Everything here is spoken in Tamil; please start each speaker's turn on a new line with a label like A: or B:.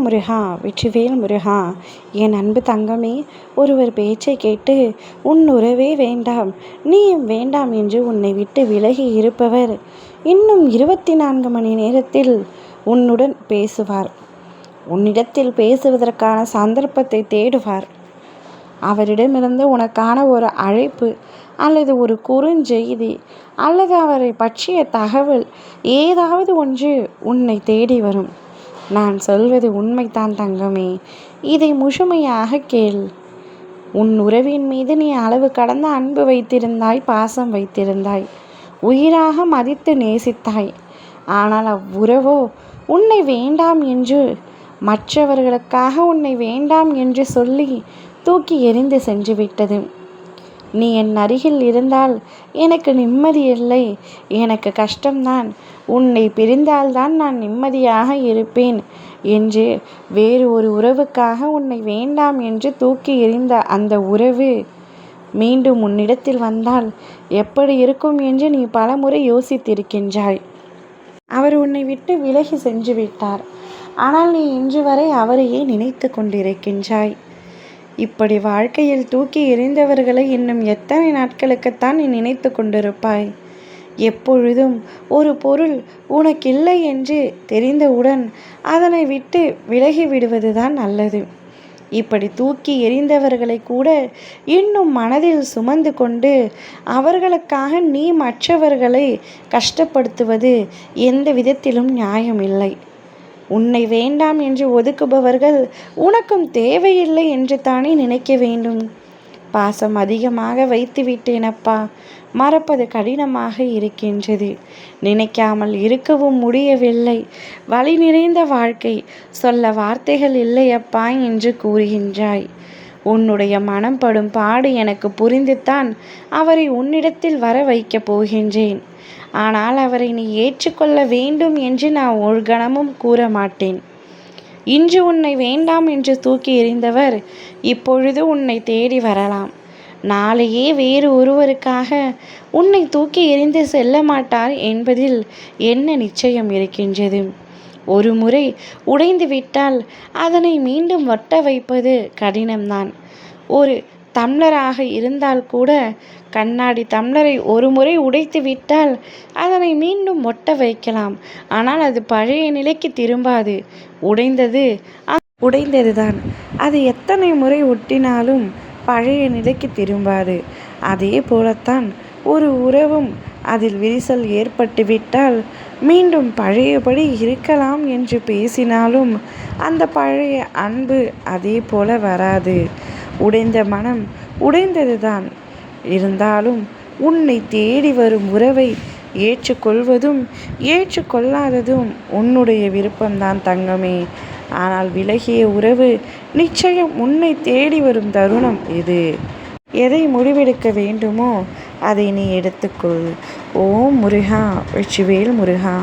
A: முருகா, வெற்றிவேல் முருகா. என் அன்பு தங்கமே, ஒருவர் பேச்சை கேட்டு உன் உறவே வேண்டாம், நீயும் வேண்டாம் என்று உன்னை விட்டு விலகி இருப்பவர் இன்னும் 24 மணி நேரத்தில் உன்னுடன் பேசுவார். உன்னிடத்தில் பேசுவதற்கான சந்தர்ப்பத்தை தேடுவார். அவரிடமிருந்து உனக்கான ஒரு அழைப்பு அல்லது ஒரு குறுஞ்செய்தி அல்லது அவரை பற்றிய தகவல் ஏதாவது ஒன்று உன்னை தேடி வரும். நான் சொல்வது உண்மைதான் தங்கமே, இதை முழுமையாக கேள். உன் உறவின் மீது நீ அளவு கடந்த அன்பு வைத்திருந்தாய், பாசம் வைத்திருந்தாய், உயிராக மதித்து நேசித்தாய். ஆனால் அவ்வுறவோ உன்னை வேண்டாம் என்று, மற்றவர்களுக்காக உன்னை வேண்டாம் என்று சொல்லி தூக்கி எறிந்து சென்று விட்டது. நீ என் அருகில் இருந்தால் எனக்கு நிம்மதி இல்லை, எனக்கு கஷ்டம்தான், உன்னை பிரிந்தால்தான் நான் நிம்மதியாக இருப்பேன் என்று வேறு ஒரு உறவுக்காக உன்னை வேண்டாம் என்று தூக்கி எறிந்த அந்த உறவு மீண்டும் உன்னிடத்தில் வந்தால் எப்படி இருக்கும் என்று நீ பலமுறை யோசித்திருக்கின்றாய். அவர் உன்னை விட்டு விலகி சென்று விட்டார். ஆனால் நீ இன்று வரை அவரையே நினைத்து கொண்டிருக்கின்றாய். இப்படி வாழ்க்கையில் தூக்கி எறிந்தவர்களை இன்னும் எத்தனை நாட்களுக்குத்தான் நீ நினைத்து கொண்டிருப்பாய்? எப்பொழுதும் ஒரு பொருள் உனக்கில்லை என்று தெரிந்தவுடன் அதனை விட்டு விலகி விடுவதுதான் நல்லது. இப்படி தூக்கி எறிந்தவர்களை கூட இன்னும் மனதில் சுமந்து கொண்டு அவர்களுக்காக நீ மற்றவர்களை கஷ்டப்படுத்துவது எந்த விதத்திலும் நியாயமில்லை. உன்னை வேண்டாம் என்று ஒதுக்குபவர்கள் உனக்கும் தேவையில்லை என்று தானே நினைக்க வேண்டும். பாசம் அதிகமாக வைத்து விட்டேனப்பா, மறப்பது கடினமாக இருக்கின்றது, நினைக்காமல் இருக்கவும் முடியவில்லை, வலி நிறைந்த வாழ்க்கை, சொல்ல வார்த்தைகள் இல்லையப்பா என்று கூறுகின்றாய். உன்னுடைய மனம் படும் பாடு எனக்கு புரிந்துத்தான் அவரை உன்னிடத்தில் வர வைக்கப் போகின்றேன். ஆனால் அவரை நீ ஏற்றுக்கொள்ள வேண்டும் என்று நான் ஒரு கணமும் கூற மாட்டேன். இன்று உன்னை வேண்டாம் என்று தூக்கி எறிந்தவர் இப்பொழுது உன்னை தேடி வரலாம். நாளையே வேறு ஒருவருக்காக உன்னை தூக்கி எறிந்து செல்ல மாட்டார் என்பதில் என்ன நிச்சயம் இருக்கின்றது? ஒரு முறை உடைந்து விட்டால் அதனை மீண்டும் ஒட்ட வைப்பது கடினம்தான். ஒரு டம்ளராக இருந்தால் கூட கண்ணாடி டம்ளரை ஒரு முறை உடைத்து விட்டால் அதனை மீண்டும் ஒட்ட வைக்கலாம். ஆனால் அது பழைய நிலைக்கு திரும்பாது. உடைந்ததுதான். அது எத்தனை முறை ஒட்டினாலும் பழைய நிலைக்கு திரும்பாது. அதே போலத்தான் ஒரு உறவும் அதில் விரிசல் ஏற்பட்டுவிட்டால் மீண்டும் பழையபடி இருக்கலாம் என்று பேசினாலும் அந்த பழைய அன்பு அதே போல வராது. உடைந்த மனம் உடைந்ததுதான். இருந்தாலும் உன்னை தேடி வரும் உறவை ஏற்றுக்கொள்வதும் ஏற்றுக்கொள்ளாததும் உன்னுடைய விருப்பம்தான் தங்கமே. ஆனால் விலகிய உறவு நிச்சயம் உன்னை தேடி வரும் தருணம் இது. எதை முடிவெடுக்க வேண்டுமோ அதை நீ எடுத்துக்கொள். ஓம் முருகா, வெற்றிவேல் முருகா.